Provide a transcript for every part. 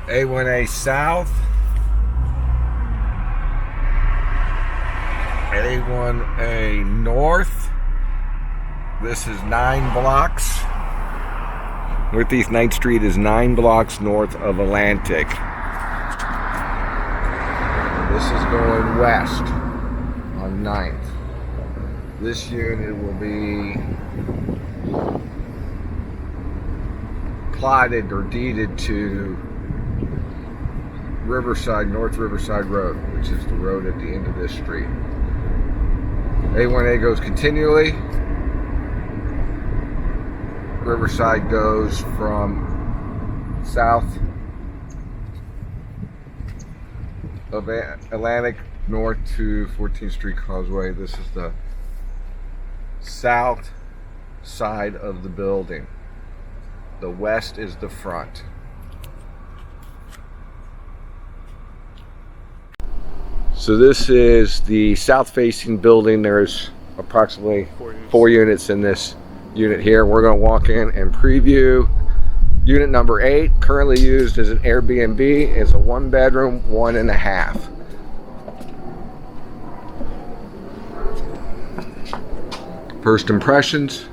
A1A South, A1A North. This is 9 blocks. Northeast 9th Street is 9 blocks north of Atlantic. This is going west on 9th. This unit will be plotted or deeded to Riverside, North Riverside Road, which is the road at the end of this street. A1A goes continually. Riverside goes from south of Atlantic north to 14th Street Causeway. This is the south side of the building. The west is the front. So this is the south facing building. There's approximately 4 units in this unit here. We're going to walk in and preview unit number 8, currently used as an Airbnb. It's a 1-bedroom, 1.5. First impressions.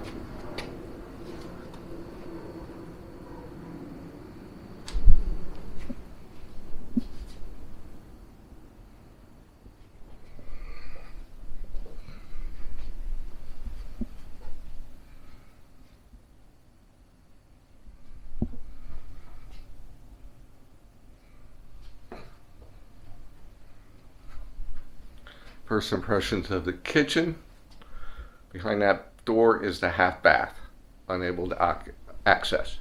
First impressions of the kitchen. Behind that door is the half bath, unable to access.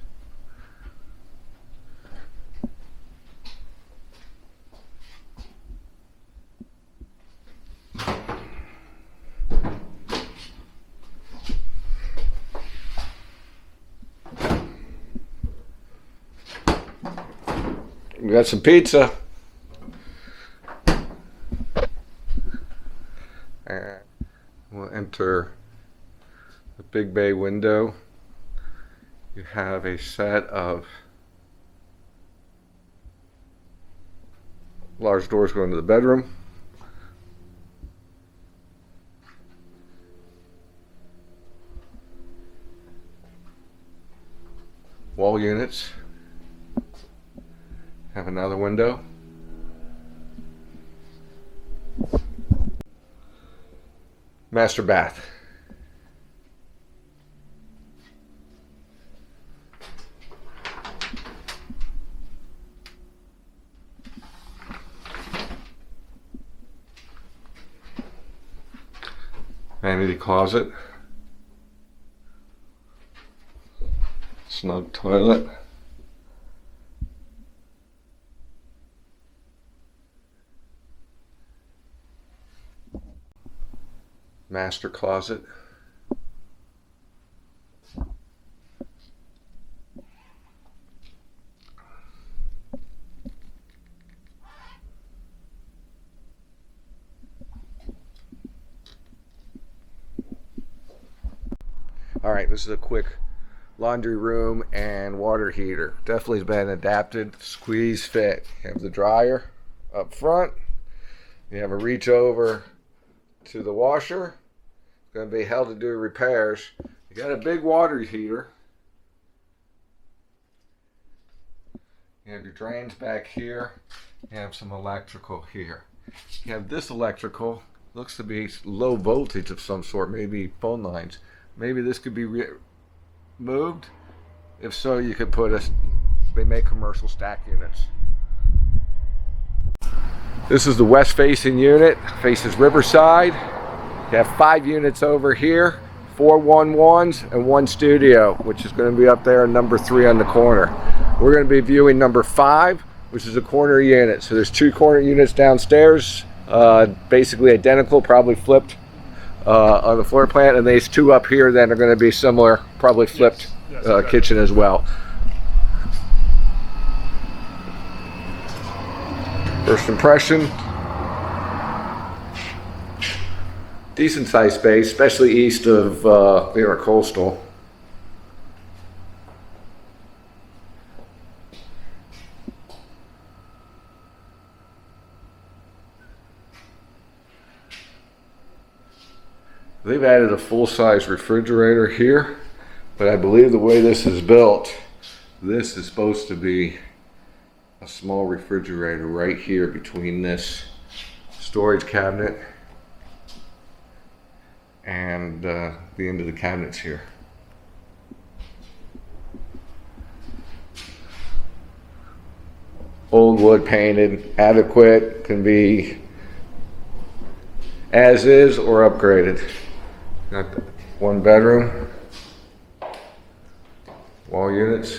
We got some pizza. And we'll enter the big bay window. You have a set of large doors going to the bedroom. Wall units. Have another window. Master bath. Vanity closet. Snug toilet. Master closet. All right, this is a quick laundry room and water heater. Definitely has been adapted, squeeze fit. You have the dryer up front. You have a reach over to the washer. It's going to be held to do repairs. You got a big water heater. You have your drains back here. You have some electrical here. You have this electrical. Looks to be low voltage of some sort, maybe phone lines. Maybe this could be moved. If so, you could put they make commercial stack units. This is the west facing unit, faces Riverside. You have 5 units over here, 4 1-1s and 1 studio, which is going to be up there in number 3 on the corner. We're going to be viewing number 5, which is a corner unit. So there's 2 corner units downstairs, basically identical, probably flipped on the floor plan, and these 2 up here then are going to be similar, probably flipped kitchen as well. First impression, decent sized space, especially east of New York Coastal. They've added a full-size refrigerator here, but I believe the way this is built, this is supposed to be a small refrigerator right here between this storage cabinet and the end of the cabinets here. Old wood painted, adequate, can be as is or upgraded. Got 1 bedroom, wall units,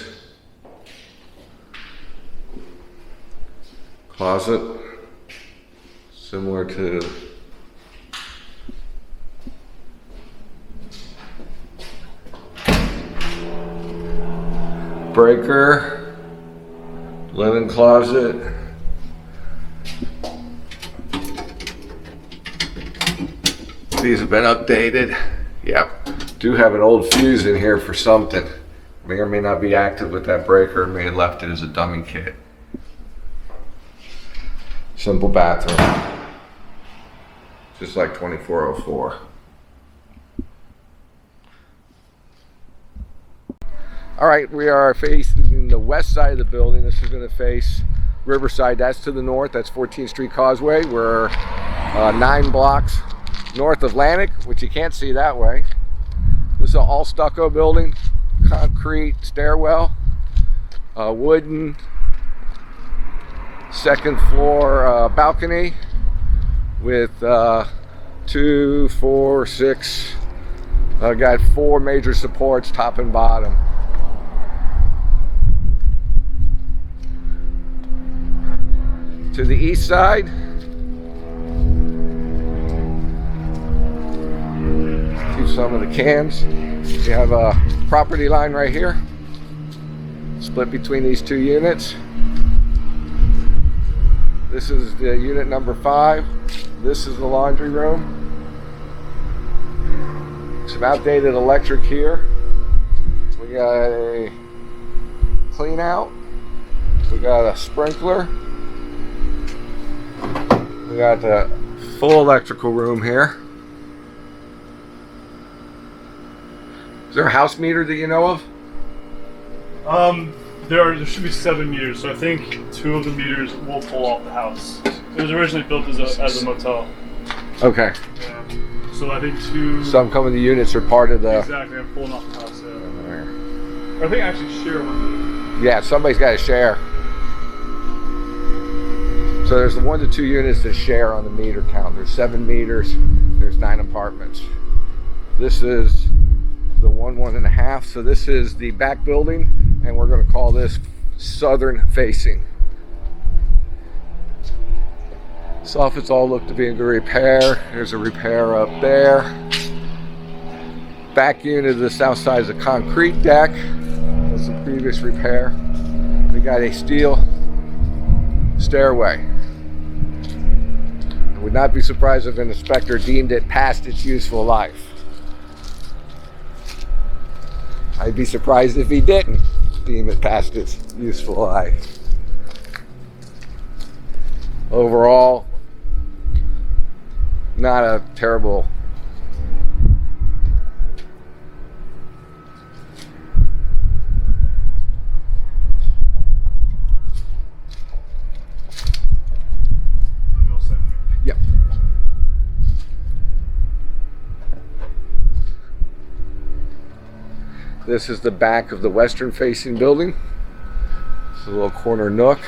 closet, similar to breaker, linen closet, these have been updated. Yep, do have an old fuse in here for something. May or may not be active with that breaker. May have left it as a dummy kit. Simple bathroom, just like 2404. All right, we are facing the west side of the building. This is going to face Riverside. That's to the north. That's 14th Street Causeway. We're 9 blocks north of Atlantic, which you can't see that way. This is an all stucco building, concrete stairwell, wooden second floor balcony with 2, 4, 6. Got 4 major supports, top and bottom. To the east side, see some of the cans. You have a property line right here, split between these 2 units. This is the unit number 5. This is the laundry room. Some outdated electric here. We got a clean out. We got a sprinkler. We got the full electrical room here. Is there a house meter that you know of? There should be 7 meters, so I think 2 of the meters will pull off the house. It was originally built as a motel. Okay. Yeah. So I think 2. Some of the units are part of the. Exactly, I'm pulling off the house. I think I actually share one. Yeah, somebody's got to share. So there's the 1 to 2 units that share on the meter count. There's 7 meters. There's 9 apartments. This is the 1.5. So this is the back building, and we're going to call this southern facing. Soffits all look to be in good repair. There's a repair up there. Back unit of the south side is a concrete deck. That's the previous repair. We got a steel stairway. I would not be surprised if an inspector deemed it past its useful life. I'd be surprised if he didn't deem it past its useful life. Overall, not a terrible Yep. This is the back of the western facing building. It's a little corner nook.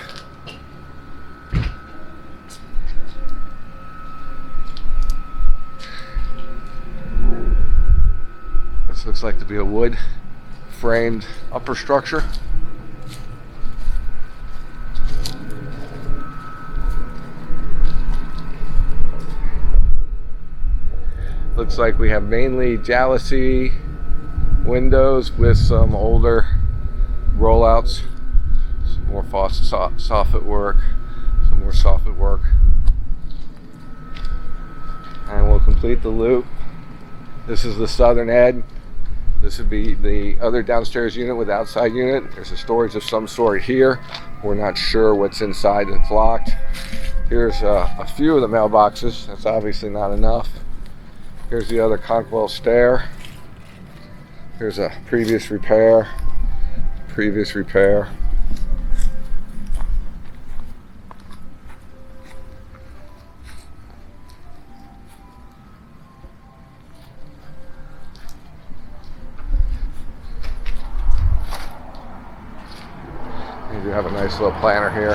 This looks like to be a wood framed upper structure. Looks like we have mainly jalousie windows with some older rollouts, some more soffit work, some more soffit work. And we'll complete the loop. This is the southern end. This would be the other downstairs unit with the outside unit. There's a storage of some sort here. We're not sure what's inside. It's locked. Here's a few of the mailboxes. That's obviously not enough. Here's the other Conkwell stair. Here's a previous repair. Previous repair. You do have a nice little planter here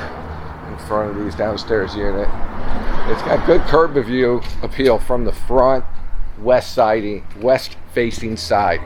in front of these downstairs unit. It's got good curb view appeal from the front west facing side.